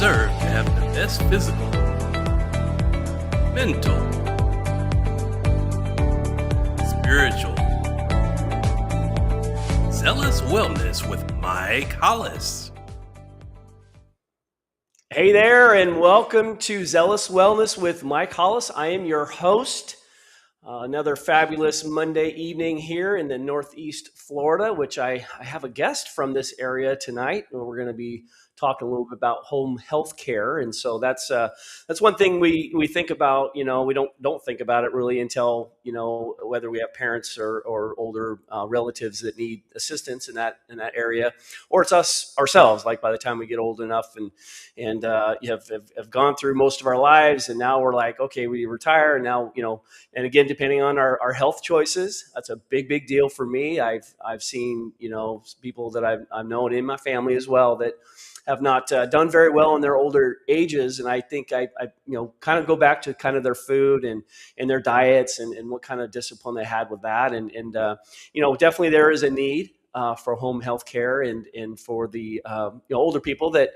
deserve to have the best physical, mental, spiritual. Zealous Wellness with Mike Hollis. Hey there, and welcome to Zealous Wellness with Mike Hollis. I am your host. Another fabulous Monday evening here in the Northeast Florida, which I have a guest from this area tonight. We're going to be talking a little bit about home health care, and so that's one thing we think about. We don't think about it really until whether we have parents or older relatives that need assistance in that area, or it's us ourselves. Like by the time we get old enough and have gone through most of our lives, and now we're like, okay, we retire, and now and again, depending on our health choices, that's a big deal for me. I've seen people that I've known in my family as well that have not done very well in their older ages, and I think I kind of go back to kind of their food and their diets and what kind of discipline they had with that, and definitely there is a need for home health care and for the older people that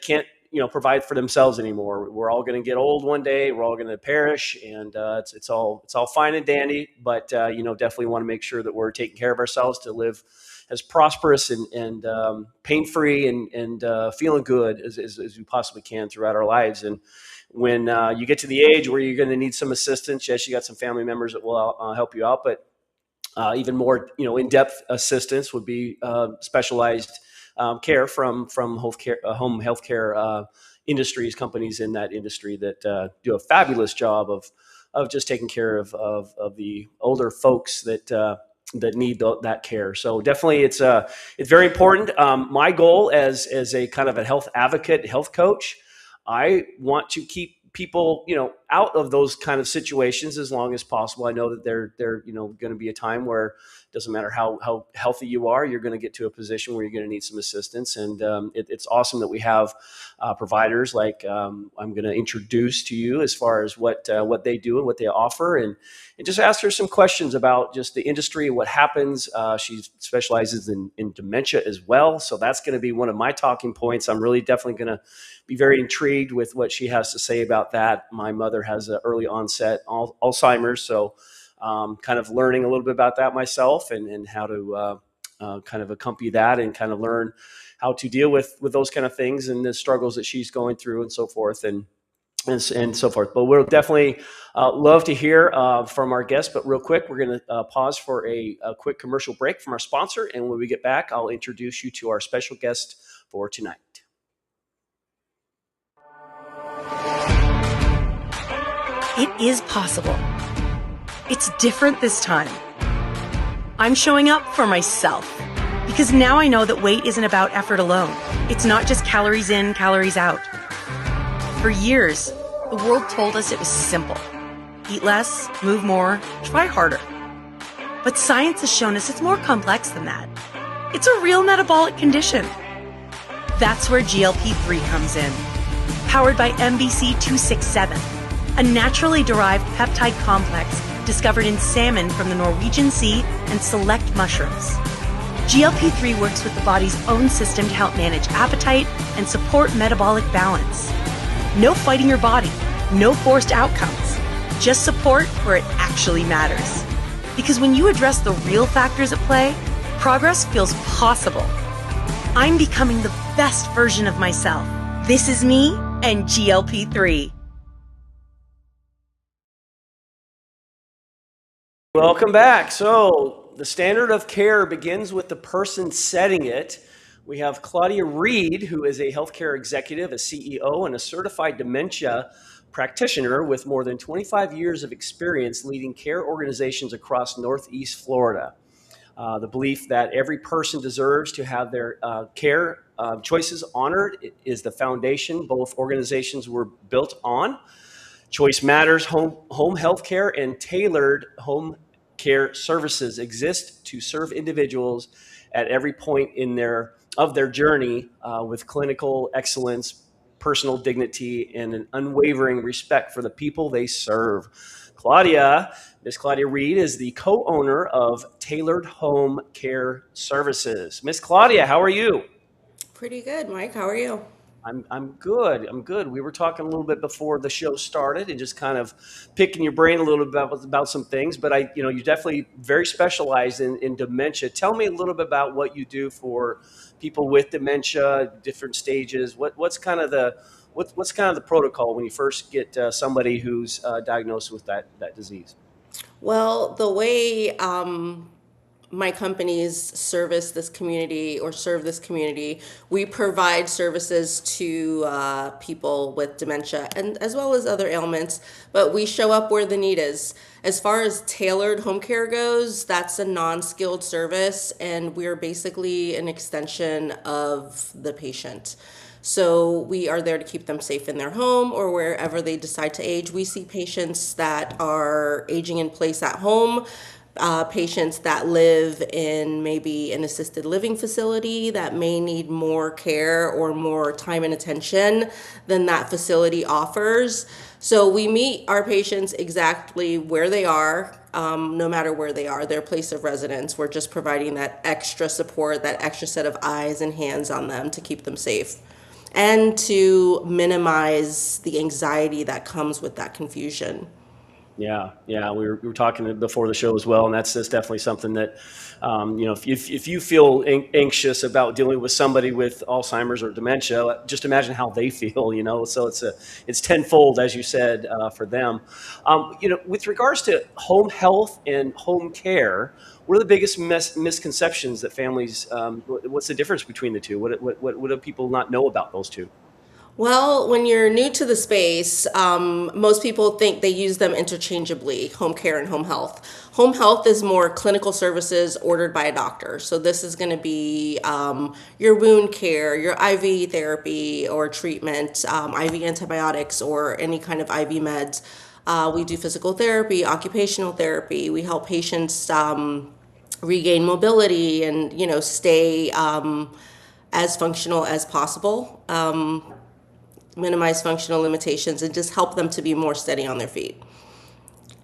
can't provide for themselves anymore. We're all going to get old one day. We're all going to perish, and it's all fine and dandy. But definitely want to make sure that we're taking care of ourselves to live as prosperous and pain-free and feeling good as we possibly can throughout our lives. And when you get to the age where you're going to need some assistance, yes, you got some family members that will help you out, but even more in-depth assistance would be specialized care from home healthcare industries, companies in that industry that do a fabulous job of just taking care of the older folks that need that care. So definitely it's very important. My goal as a kind of a health advocate, health coach, I want to keep people out of those kind of situations as long as possible. I know that they're going to be a time where it doesn't matter how healthy you are, you're going to get to a position where you're going to need some assistance. And it's awesome that we have providers like I'm going to introduce to you as far as what they do and what they offer, and just ask her some questions about just the industry and what happens. She specializes in dementia as well, so that's going to be one of my talking points. I'm really definitely going to be very intrigued with what she has to say about that. My mother has an early onset Alzheimer's, so kind of learning a little bit about that myself and how to kind of accompany that and kind of learn how to deal with those kind of things and the struggles that she's going through and so forth and so forth. But we'll definitely love to hear from our guests. But real quick, we're going to pause for a quick commercial break from our sponsor. And when we get back, I'll introduce you to our special guest for tonight. It is possible. It's different this time. I'm showing up for myself because now I know that weight isn't about effort alone. It's not just calories in, calories out. For years, the world told us it was simple. Eat less, move more, try harder. But science has shown us it's more complex than that. It's a real metabolic condition. That's where GLP-3 comes in. Powered by MBC 267, a naturally derived peptide complex discovered in salmon from the Norwegian Sea and select mushrooms. GLP-3 works with the body's own system to help manage appetite and support metabolic balance. No fighting your body, no forced outcomes, just support where it actually matters. Because when you address the real factors at play, progress feels possible. I'm becoming the best version of myself. This is me and GLP-3. Welcome back. So the standard of care begins with the person setting it. We have Claudia Reid, who is a healthcare executive, a CEO, and a certified dementia practitioner with more than 25 years of experience leading care organizations across Northeast Florida. The belief that every person deserves to have their care choices honored is the foundation both organizations were built on. Choice Matters home health care and tailored home care services exist to serve individuals at every point of their journey with clinical excellence, personal dignity, and an unwavering respect for the people they serve. Miss Claudia Reid is the co-owner of Tailored Home Care Services. Miss Claudia, how are you? Pretty good, Mike. How are you? I'm good. I'm good. We were talking a little bit before the show started and just kind of picking your brain a little bit about some things. But you definitely very specialized in dementia. Tell me a little bit about what you do for people with dementia, different stages. What's kind of the protocol when you first get somebody who's diagnosed with that disease? Well, the way my companies service this community or serve this community, we provide services to people with dementia and as well as other ailments, but we show up where the need is. As far as tailored home care goes, that's a non-skilled service, and we're basically an extension of the patient. So we are there to keep them safe in their home or wherever they decide to age. We see patients that are aging in place at home, patients that live in maybe an assisted living facility that may need more care or more time and attention than that facility offers. So we meet our patients exactly where they are, no matter where they are, their place of residence. We're just providing that extra support, that extra set of eyes and hands on them to keep them safe and to minimize the anxiety that comes with that confusion. Yeah, we were talking before the show as well, and that's definitely something that, if you feel anxious about dealing with somebody with Alzheimer's or dementia, just imagine how they feel, So it's tenfold, as you said, for them. With regards to home health and home care, what are the biggest misconceptions that families? What's the difference between the two? What do people not know about those two? Well, when you're new to the space, most people think they use them interchangeably, home care and home health. Home health is more clinical services ordered by a doctor. So this is going to be your wound care, your IV therapy or treatment, IV antibiotics, or any kind of IV meds. We do physical therapy, occupational therapy. We help patients regain mobility and stay as functional as possible. Minimize functional limitations, and just help them to be more steady on their feet.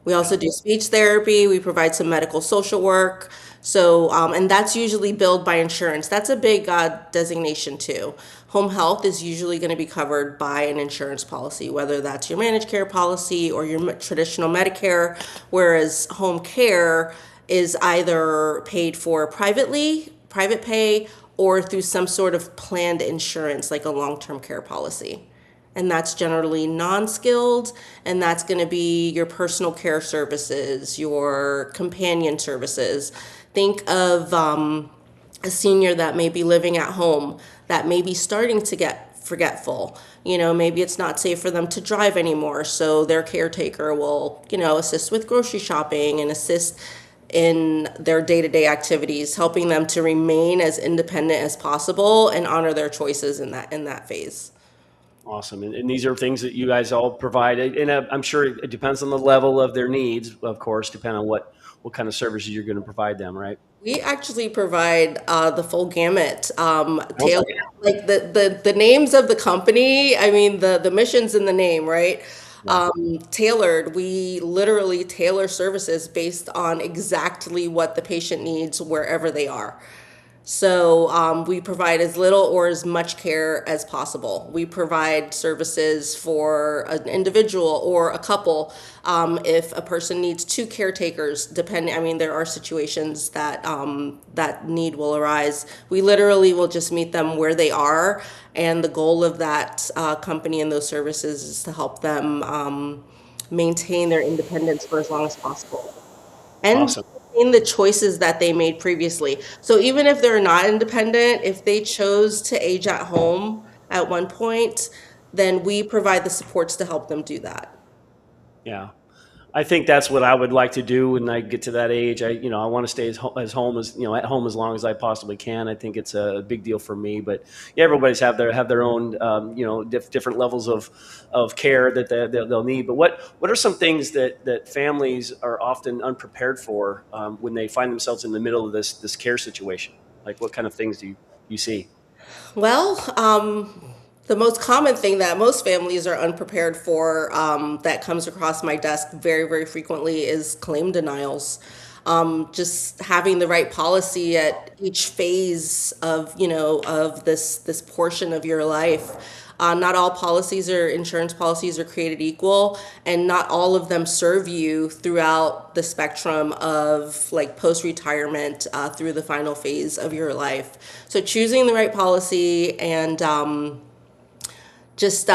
We also do speech therapy. We provide some medical social work. So, and that's usually billed by insurance. That's a big designation too. Home health is usually going to be covered by an insurance policy, whether that's your managed care policy or your traditional Medicare, whereas home care is either paid for privately, private pay, or through some sort of planned insurance like a long-term care policy. And that's generally non-skilled, and that's going to be your personal care services, your companion services. Think of a senior that may be living at home that may be starting to get forgetful. Maybe it's not safe for them to drive anymore, so their caretaker will, assist with grocery shopping and assist in their day-to-day activities, helping them to remain as independent as possible and honor their choices in that phase. Awesome. And these are things that you guys all provide. And I'm sure it depends on the level of their needs, of course, depending on what kind of services you're going to provide them, right? We actually provide the full gamut. Tailored, like the names of the company, I mean, the mission's in the name, right? Tailored, we literally tailor services based on exactly what the patient needs wherever they are. So we provide as little or as much care as possible. We provide services for an individual or a couple. If a person needs two caretakers, there are situations that that need will arise. We literally will just meet them where they are, and the goal of that company and those services is to help them maintain their independence for as long as possible. And Awesome. in the choices that they made previously. So even if they're not independent, if they chose to age at home at one point, then we provide the supports to help them do that. Yeah. I think that's what I would like to do when I get to that age. I want to stay at home at home as long as I possibly can. I think it's a big deal for me. But yeah, everybody's have their own different levels of care that they'll need. But what are some things that families are often unprepared for when they find themselves in the middle of this care situation? Like, what kind of things do you see? Well, the most common thing that most families are unprepared for that comes across my desk very, very frequently is claim denials. Just having the right policy at each phase of, of this portion of your life. Not all insurance policies are created equal, and not all of them serve you throughout the spectrum of like post-retirement through the final phase of your life. So choosing the right policy and just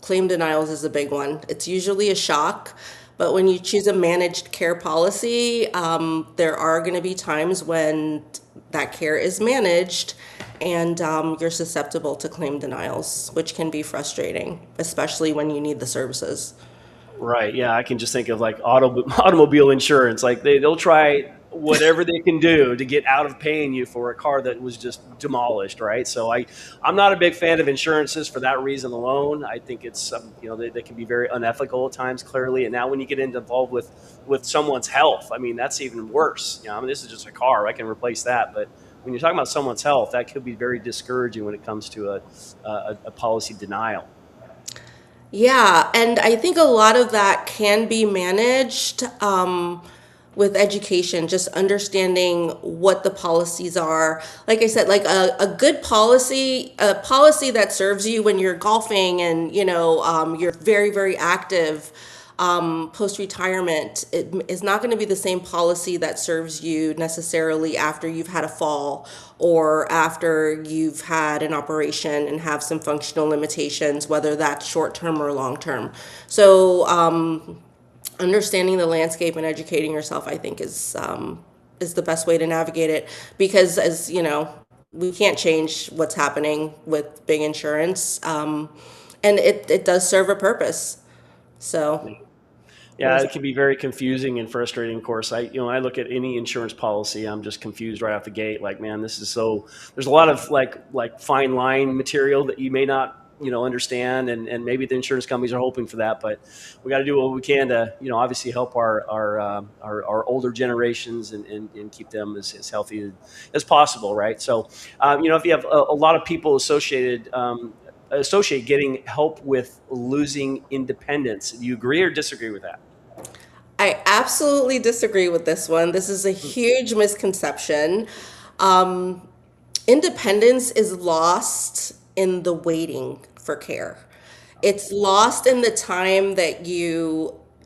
claim denials is a big one. It's usually a shock, but when you choose a managed care policy, there are going to be times when that care is managed and you're susceptible to claim denials, which can be frustrating, especially when you need the services. Right. Yeah. I can just think of like automobile insurance. Like they'll try whatever they can do to get out of paying you for a car that was just demolished. Right. So I'm not a big fan of insurances for that reason alone. I think it's, they can be very unethical at times, clearly. And now when you get involved with someone's health, I mean, that's even worse. This is just a car. I can replace that. But when you're talking about someone's health, that could be very discouraging when it comes to a policy denial. Yeah, and I think a lot of that can be managed with education, just understanding what the policies are. Like I said, like a good policy, a policy that serves you when you're golfing and, you're very, very active post-retirement, it is not going to be the same policy that serves you necessarily after you've had a fall or after you've had an operation and have some functional limitations, whether that's short-term or long-term. So understanding the landscape and educating yourself, I think, is the best way to navigate it, because as you know, we can't change what's happening with big insurance, and it does serve a purpose. So yeah, it can be very confusing and frustrating. Of course, I look at any insurance policy, I'm just confused right off the gate. Like, man, this is so. There's a lot of like fine line material that you may not understand, and maybe the insurance companies are hoping for that. But we got to do what we can to obviously help our older generations and keep them as healthy as possible, right? So if you have a lot of people associate getting help with losing independence. Do you agree or disagree with that? I absolutely disagree with this one. This is a huge misconception. Independence is lost in the waiting for care. It's lost in the time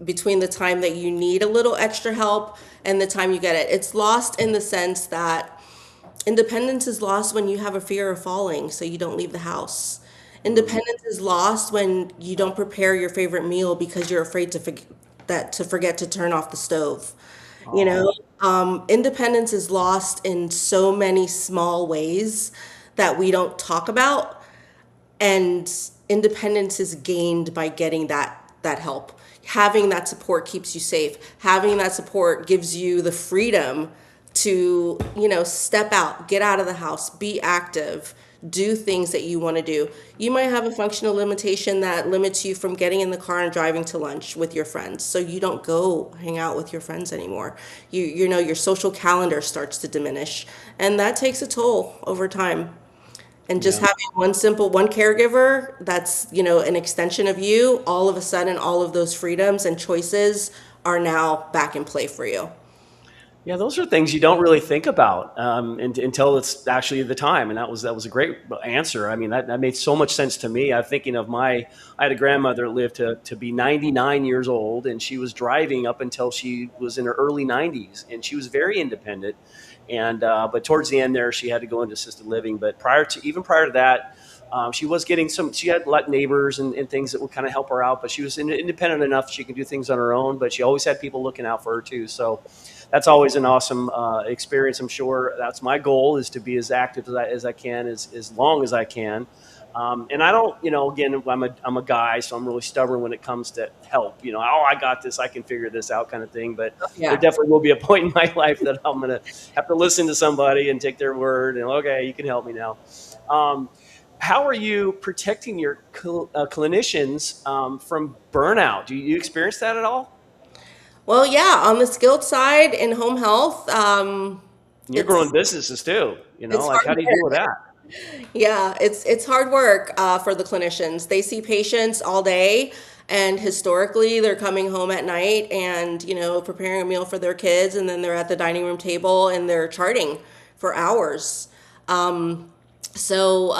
between the time that you need a little extra help and the time you get it. It's lost in the sense that independence is lost when you have a fear of falling, so you don't leave the house. Independence is lost when you don't prepare your favorite meal because you're afraid to forget to turn off the stove. Independence is lost in so many small ways that we don't talk about, and independence is gained by getting that help. Having that support keeps you safe. Having that support gives you the freedom to, step out, get out of the house, be active, do things that you want to do. You might have a functional limitation that limits you from getting in the car and driving to lunch with your friends, so you don't go hang out with your friends anymore. Your social calendar starts to diminish, and that takes a toll over time. And just having one caregiver that's, an extension of you, all of a sudden all of those freedoms and choices are now back in play for you. Yeah, those are things you don't really think about until it's actually the time. And that was a great answer. I mean, that made so much sense to me. I'm thinking of I had a grandmother that lived to be 99 years old, and she was driving up until she was in her early 90s, and she was very independent. And but towards the end there, she had to go into assisted living. But prior to that, she was getting she had neighbors and things that would kind of help her out, but she was independent enough she could do things on her own, but she always had people looking out for her too. So that's always an awesome experience. I'm sure that's my goal, is to be as active as I can, as long as I can. And I don't, again, I'm a guy, so I'm really stubborn when it comes to help. I got this, I can figure this out, kind of thing. But there definitely will be a point in my life that I'm going to have to listen to somebody and take their word and, okay, you can help me now. How are you protecting your clinicians from burnout? Do you experience that at all? Well, yeah, on the skilled side in home health. You're growing businesses too, how do you deal with that? Yeah, it's hard work for the clinicians. They see patients all day, And historically, they're coming home at night and, preparing a meal for their kids, and then they're at the dining room table and they're charting for hours. So,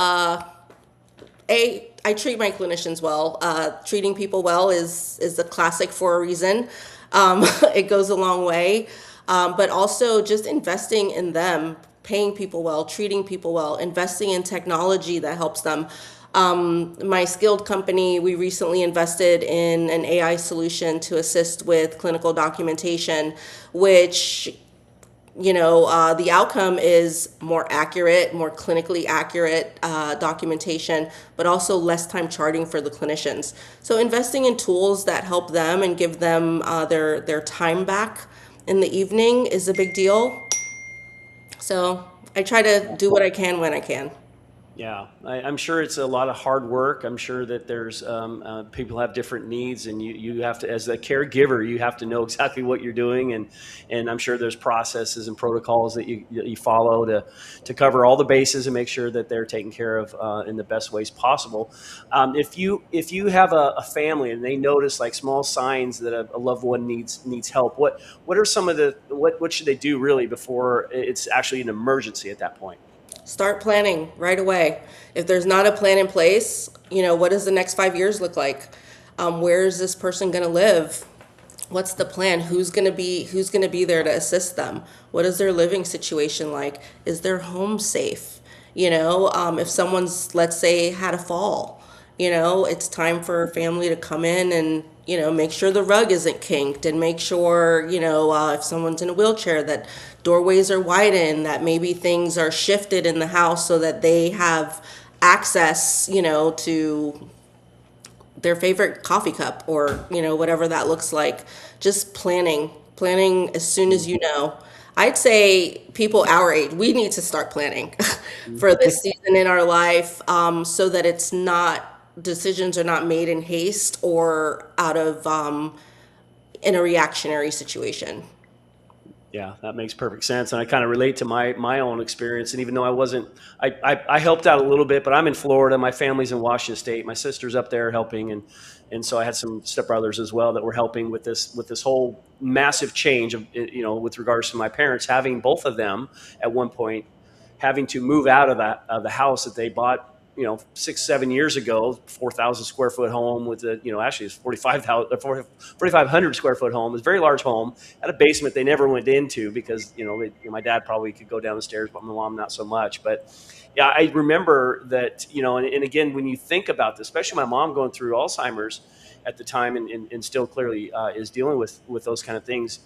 I treat my clinicians well. Treating people well is a classic for a reason. It goes a long way. But also just investing in them, paying people well, treating people well, investing in technology that helps them. My skilled company, we recently invested in an AI solution to assist with clinical documentation, which the outcome is more accurate, more clinically accurate documentation, but also less time charting for the clinicians. So investing in tools that help them and give them their time back in the evening is a big deal. So I try to do what I can when I can. Yeah, I'm sure it's a lot of hard work. I'm sure that there's people have different needs, and you have to, as a caregiver, you have to know exactly what you're doing, and I'm sure there's processes and protocols that you follow to cover all the bases and make sure that they're taken care of in the best ways possible. If you have a family and they notice like small signs that a loved one needs help, what are some of what should they do really before it's actually an emergency at that point? Start planning right away. If there's not a plan in place, what does the next 5 years look like? Where is this person going to live? What's the plan? Who's going to be there to assist them? What is their living situation like? Is their home safe? If someone's, let's say, had a fall, it's time for family to come in and make sure the rug isn't kinked, and make sure, if someone's in a wheelchair, that doorways are widened, that maybe things are shifted in the house so that they have access, to their favorite coffee cup or, whatever that looks like. Just planning as soon as you know. I'd say people our age, we need to start planning for this season in our life, so that it's not, decisions are not made in haste or out of in a reactionary situation. Yeah, that makes perfect sense. And I kind of relate to my own experience. And even though I helped out a little bit, but I'm in Florida, my family's in Washington State, my sister's up there helping. And so I had some stepbrothers as well that were helping with this whole massive change of, with regards to my parents, having both of them at one point, having to move out of the house that they bought 6-7 years ago, 4,000 square foot home with actually it's 4,500 square foot home. It's a very large home, had a basement they never went into because, my dad probably could go down the stairs, but my mom not so much. But yeah, I remember that, and again, when you think about this, especially my mom going through Alzheimer's at the time and still clearly is dealing with those kind of things.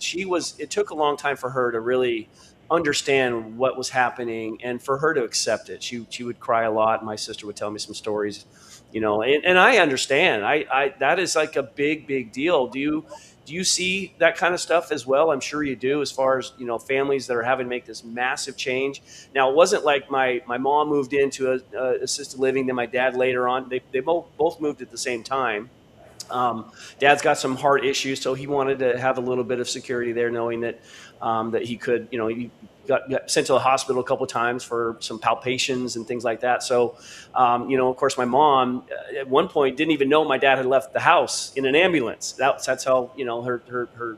It took a long time for her to really understand what was happening and for her to accept it. She would cry a lot. My sister would tell me some stories, and I understand. I that is like a big deal. Do you see that kind of stuff as well? I'm sure you do, as far as, families that are having to make this massive change. Now, it wasn't like my mom moved into a assisted living, then my dad later on. They both moved at the same time. Dad's got some heart issues, so he wanted to have a little bit of security there, knowing that he could, he got sent to the hospital a couple of times for some palpations and things like that. So, of course, my mom at one point didn't even know my dad had left the house in an ambulance. That's how, her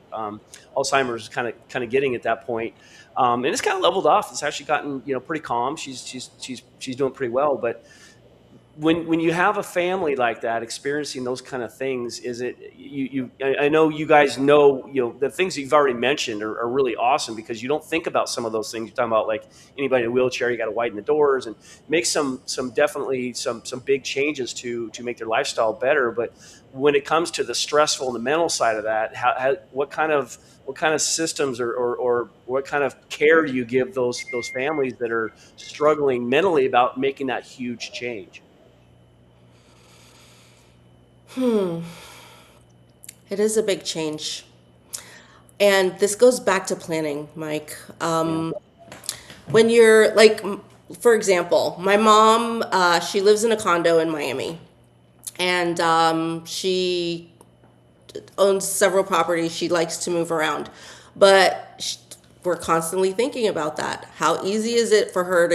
Alzheimer's is kind of getting at that point. And it's kind of leveled off. It's actually gotten, pretty calm. She's doing pretty well, but when you have a family like that experiencing those kind of things, is it I know you guys know, the things that you've already mentioned are really awesome, because you don't think about some of those things. You're talking about like anybody in a wheelchair, you got to widen the doors and make some definitely some big changes to make their lifestyle better. But when it comes to the stressful and the mental side of that, what kind of systems or what kind of care do you give those families that are struggling mentally about making that huge change? It is a big change. And this goes back to planning, Mike. When you're like, for example, my mom, she lives in a condo in Miami, and she owns several properties. She likes to move around, but we're constantly thinking about that. How easy is it for her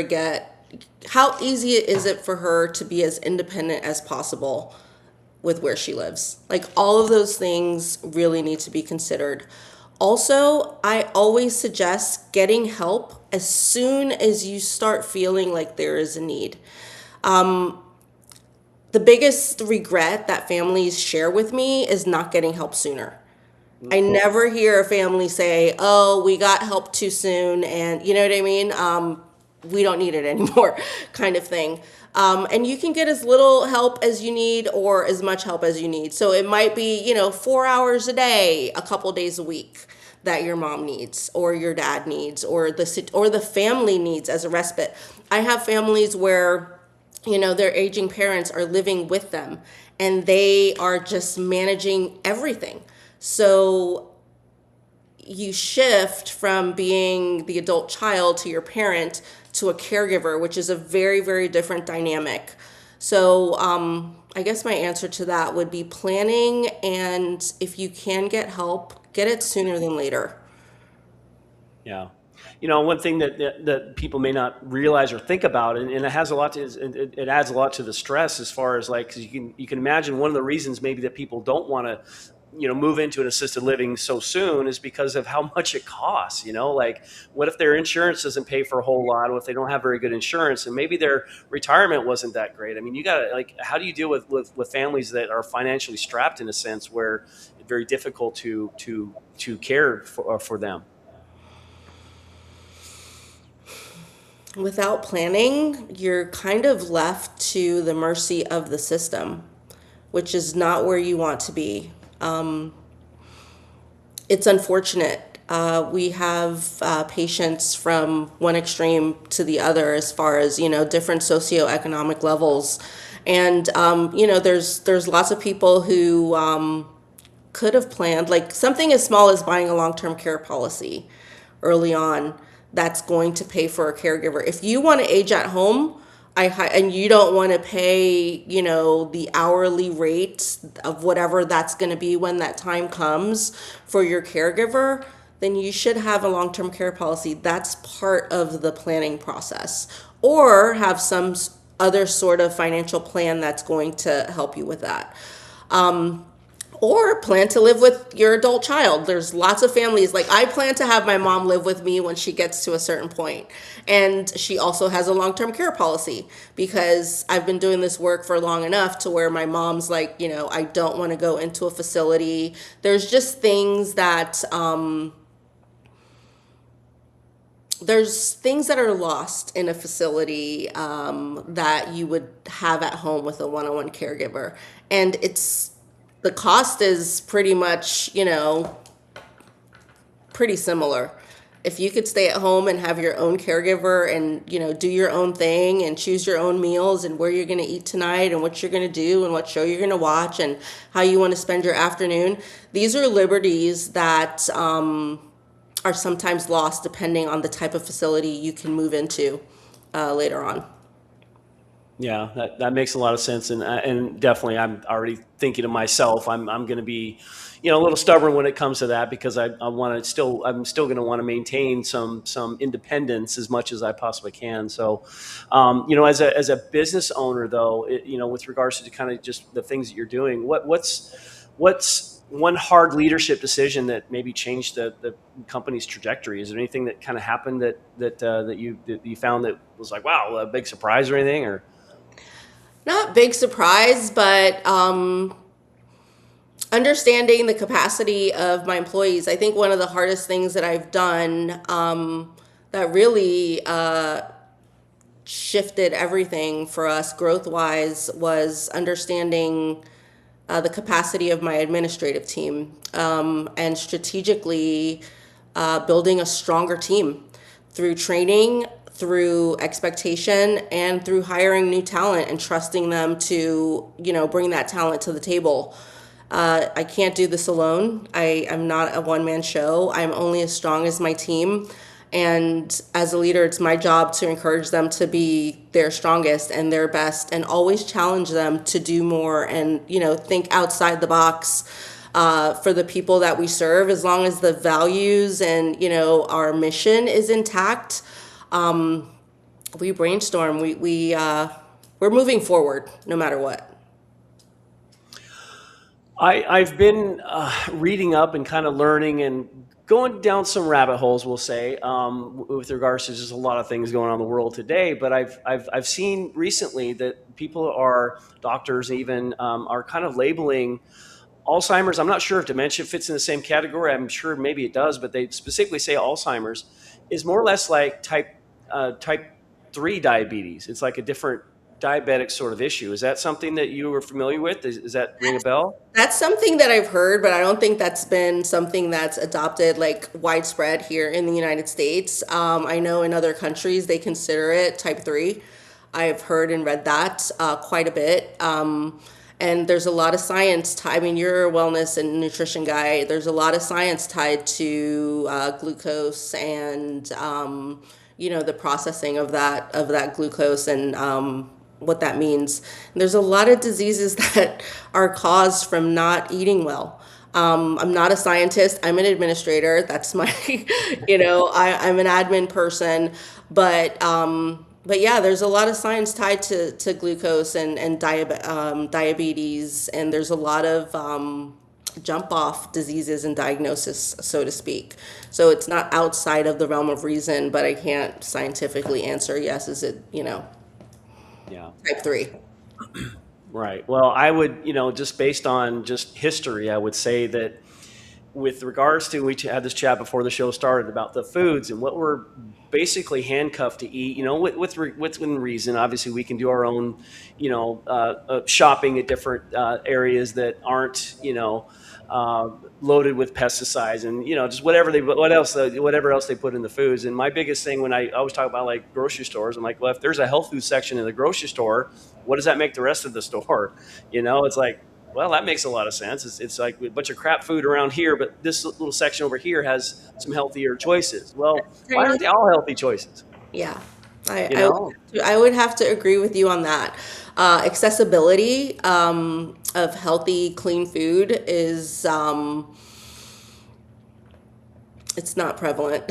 to be as independent as possible with where she lives. Like, all of those things really need to be considered. Also, I always suggest getting help as soon as you start feeling like there is a need. The biggest regret that families share with me is not getting help sooner. I never hear a family say, "Oh, we got help too soon," and you know what I mean? We don't need it anymore, kind of thing. And you can get as little help as you need or as much help as you need. So it might be, 4 hours a day, a couple days a week that your mom needs or your dad needs or the family needs as a respite. I have families where their aging parents are living with them and they are just managing everything. So you shift from being the adult child to your parent to a caregiver, which is a very, very different dynamic. So I guess my answer to that would be planning, and if you can get help, get it sooner than later. Yeah. One thing that people may not realize or think about, and it has a lot to it adds a lot to the stress as far as because you can imagine one of the reasons maybe that people don't want to move into an assisted living so soon is because of how much it costs. What if their insurance doesn't pay for a whole lot, or if they don't have very good insurance, and maybe their retirement wasn't that great? I mean, you got to how do you deal with families that are financially strapped in a sense where it's very difficult to care for them? Without planning, you're kind of left to the mercy of the system, which is not where you want to be. It's unfortunate. We have patients from one extreme to the other as far as, different socioeconomic levels. And, there's lots of people who could have planned, something as small as buying a long-term care policy early on that's going to pay for a caregiver. If you want to age at home, and you don't want to pay, the hourly rate of whatever that's going to be when that time comes for your caregiver, then you should have a long-term care policy. That's part of the planning process. Or have some other sort of financial plan that's going to help you with that. Or plan to live with your adult child. There's lots of families. I plan to have my mom live with me when she gets to a certain point. And she also has a long-term care policy because I've been doing this work for long enough to where my mom's I don't want to go into a facility. There's just things that, there's things that are lost in a facility that you would have at home with a one-on-one caregiver. And the cost is pretty much, pretty similar. If you could stay at home and have your own caregiver and, do your own thing and choose your own meals and where you're going to eat tonight and what you're going to do and what show you're going to watch and how you want to spend your afternoon, these are liberties that are sometimes lost depending on the type of facility you can move into later on. Yeah, that makes a lot of sense, and definitely, I'm already thinking to myself, I'm going to be, a little stubborn when it comes to that because I'm still going to want to maintain some independence as much as I possibly can. So, as a business owner, though, with regards to kind of just the things that you're doing, what's one hard leadership decision that maybe changed the company's trajectory? Is there anything that kind of happened that you found that was wow, a big surprise or anything, or? Not big surprise, but understanding the capacity of my employees. I think one of the hardest things that I've done that really shifted everything for us growth-wise was understanding the capacity of my administrative team and strategically building a stronger team through training, through expectation, and through hiring new talent and trusting them to, bring that talent to the table. I can't do this alone. I'm not a one-man show. I'm only as strong as my team. And as a leader, it's my job to encourage them to be their strongest and their best and always challenge them to do more and, think outside the box for the people that we serve. As long as the values and, our mission is intact, we brainstorm. We're moving forward no matter what. I've been reading up and kind of learning and going down some rabbit holes, we'll say, with regards to just a lot of things going on in the world today. But I've seen recently that people are doctors even are kind of labeling Alzheimer's. I'm not sure if dementia fits in the same category. I'm sure maybe it does, but they specifically say Alzheimer's is more or less like type 3 diabetes. It's like a different diabetic sort of issue. Is that something that you were familiar with? Is that ring a bell? That's something that I've heard, but I don't think that's been something that's adopted like widespread here in the United States. I know in other countries they consider it type 3. I've heard and read that quite a bit. And there's a lot of science. I mean, you're a wellness and nutrition guy. There's a lot of science tied to glucose and the processing of that glucose and what that means. And there's a lot of diseases that are caused from not eating well. I'm not a scientist. I'm an administrator. That's my, I'm an admin person, but yeah, there's a lot of science tied to glucose and diabetes, and there's a lot of jump off diseases and diagnosis, so to speak. So it's not outside of the realm of reason, but I can't scientifically answer, yes, is it, Yeah. type 3. Right. Well, I would, just based on just history, I would say that with regards to, we had this chat before the show started about the foods and what we're basically handcuffed to eat, within reason. Obviously, we can do our own, shopping at different areas that aren't, loaded with pesticides and just whatever else they put in the foods. And my biggest thing when I always talk about like grocery stores, I'm like, well, if there's a health food section in the grocery store, what does that make the rest of the store? It's like, well, that makes a lot of sense. It's like a bunch of crap food around here, but this little section over here has some healthier choices. Well, why aren't they all healthy choices? Yeah, I would have to agree with you on that. Accessibility of healthy, clean food is it's not prevalent.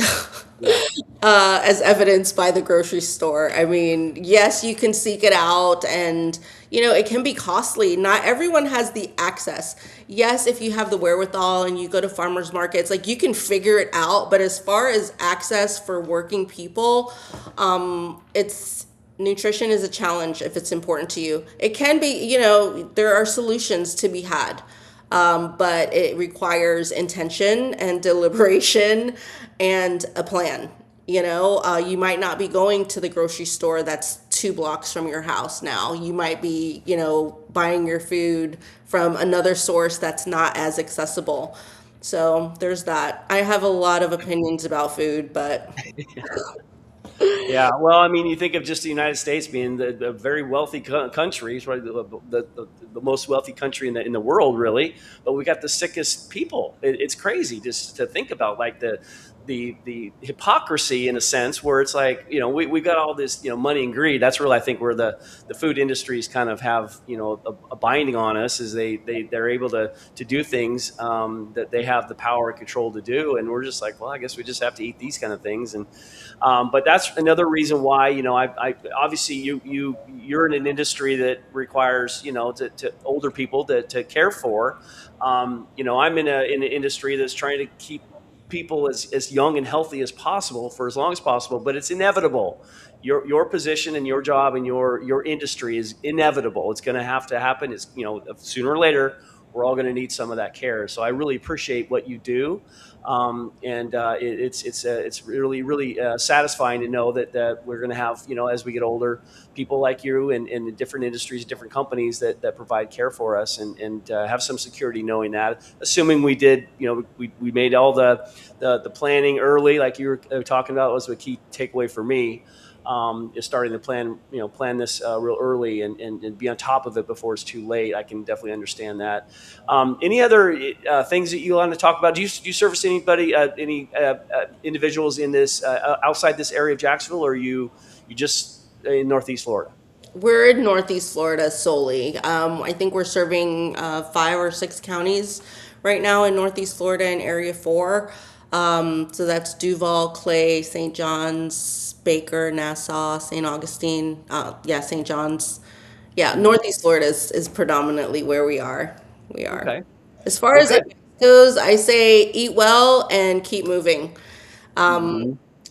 As evidenced by the grocery store. I mean, yes, you can seek it out and, it can be costly. Not everyone has the access. Yes, if you have the wherewithal and you go to farmers markets, like you can figure it out. But as far as access for working people, nutrition is a challenge if it's important to you. It can be, there are solutions to be had. But it requires intention and deliberation and a plan. You might not be going to the grocery store that's 2 blocks from your house now. You might be, buying your food from another source that's not as accessible. So there's that. I have a lot of opinions about food, but... Yeah, well, I mean, you think of just the United States being the very wealthy country, it's probably the most wealthy country in the world, really. But we got the sickest people. It's crazy just to think about, like the hypocrisy in a sense, where it's like, we got all this, money and greed. That's really, I think, where the food industries kind of have, a binding on us, is they're able to do things that they have the power and control to do, and we're just like, well, I guess we just have to eat these kind of things. And but that's another reason why, I obviously you're in an industry that requires, to older people to care for. I'm in an industry that's trying to keep people as young and healthy as possible for as long as possible, but it's inevitable. Your position and your job and your industry is inevitable. It's going to have to happen. It's, sooner or later, we're all going to need some of that care. So I really appreciate what you do. It's really, really satisfying to know that we're going to have, as we get older, people like you and in different industries, different companies that provide care for us and have some security knowing that, assuming we did, we made all the planning early, like you were talking about, was a key takeaway for me. Is starting to plan this real early and be on top of it before it's too late. I can definitely understand that. Any other things that you want to talk about? Do you service anybody, any individuals in this outside this area of Jacksonville, or are you just in Northeast Florida? We're in Northeast Florida solely. I think we're serving 5 or 6 counties right now in Northeast Florida in Area 4. So that's Duval, Clay, St. John's, Baker, Nassau, St. Augustine, St. John's. Yeah, Northeast Florida is predominantly where we are. Okay. As far as it goes, I say eat well and keep moving.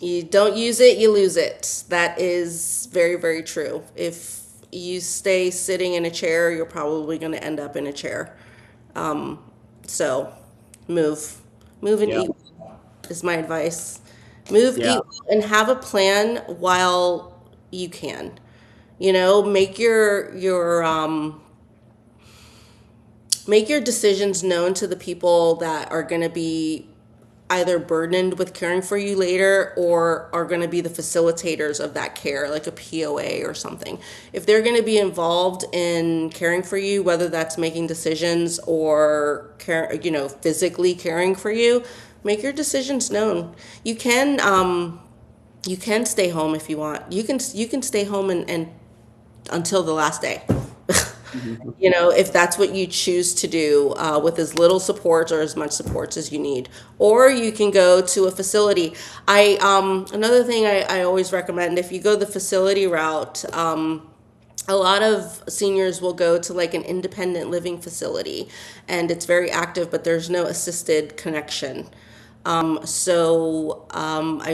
You don't use it, you lose it. That is very, very true. If you stay sitting in a chair, you're probably going to end up in a chair. So move and eat is my advice. Move, eat, and have a plan while you can. Make your decisions known to the people that are going to be either burdened with caring for you later or are going to be the facilitators of that care, like a POA or something. If they're going to be involved in caring for you, whether that's making decisions or physically caring for you, make your decisions known. You can stay home if you want. You can stay home and until the last day. If that's what you choose to do, with as little support or as much support as you need. Or you can go to a facility. Another thing I always recommend, if you go the facility route, a lot of seniors will go to like an independent living facility, and it's very active, but there's no assisted connection. I've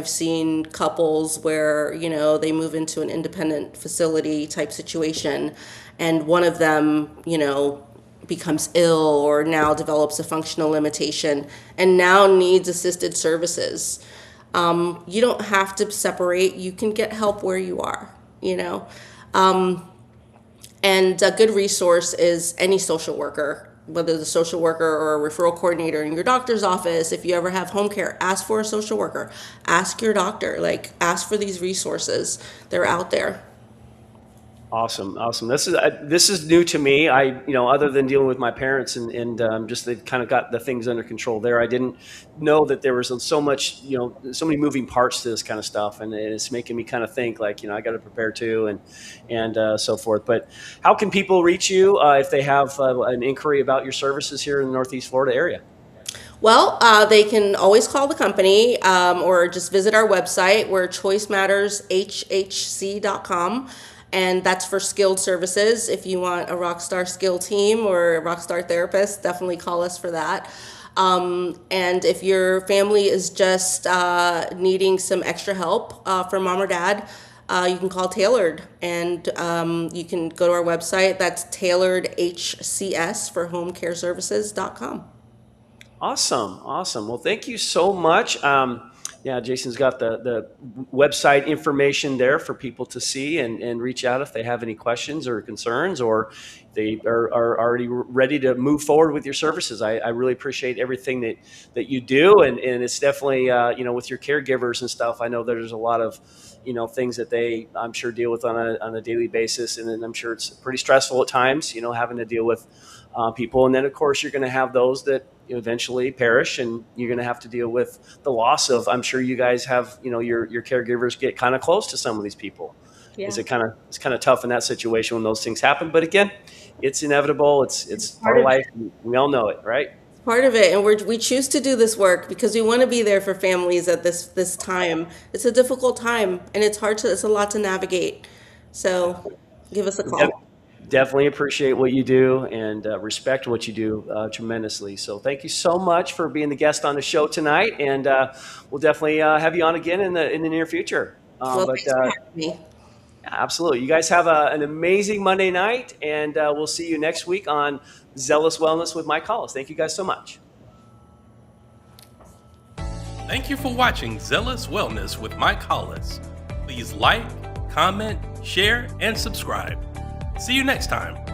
seen couples where, they move into an independent facility type situation, and one of them, becomes ill or now develops a functional limitation and now needs assisted services. You don't have to separate. You can get help where you are, and a good resource is any social worker, whether the social worker or a referral coordinator in your doctor's office. If you ever have home care, ask for a social worker. Ask your doctor, ask for these resources. They're out there. Awesome. This is new to me. Other than dealing with my parents and just they've kind of got the things under control there. I didn't know that there was so much, so many moving parts to this kind of stuff, and it's making me kind of think I got to prepare too and so forth. But how can people reach you if they have an inquiry about your services here in the Northeast Florida area? Well, they can always call the company or just visit our website. We're choicemattershhc.com. And that's for skilled services. If you want a Rockstar skill team or a Rockstar therapist, definitely call us for that. And if your family is just needing some extra help from mom or dad, you can call Tailored, and you can go to our website. That's tailoredhcs for homecareservices.com. Awesome. Well, thank you so much. Jason's got the website information there for people to see and reach out if they have any questions or concerns, or they are already ready to move forward with your services. I really appreciate everything that you do. And it's definitely, with your caregivers and stuff, I know there's a lot of, things that they, I'm sure, deal with on a daily basis. And then I'm sure it's pretty stressful at times, having to deal with people. And then, of course, you're going to have those that eventually perish, and you're going to have to deal with the loss of, I'm sure you guys have, your caregivers get kind of close to some of these people. Yeah. It's kind of tough in that situation when those things happen. But again, it's inevitable. It's part of life. We all know it, right? Part of it, and we choose to do this work because we want to be there for families at this time. It's a difficult time, and it's a lot to navigate. So give us a call. Definitely appreciate what you do and respect what you do tremendously. So thank you so much for being the guest on the show tonight, and we'll definitely have you on again in the near future. Thanks for having me. Absolutely. You guys have an amazing Monday night, and we'll see you next week on Zealous Wellness with Mike Hollis. Thank you guys so much. Thank you for watching Zealous Wellness with Mike Hollis. Please like, comment, share, and subscribe. See you next time.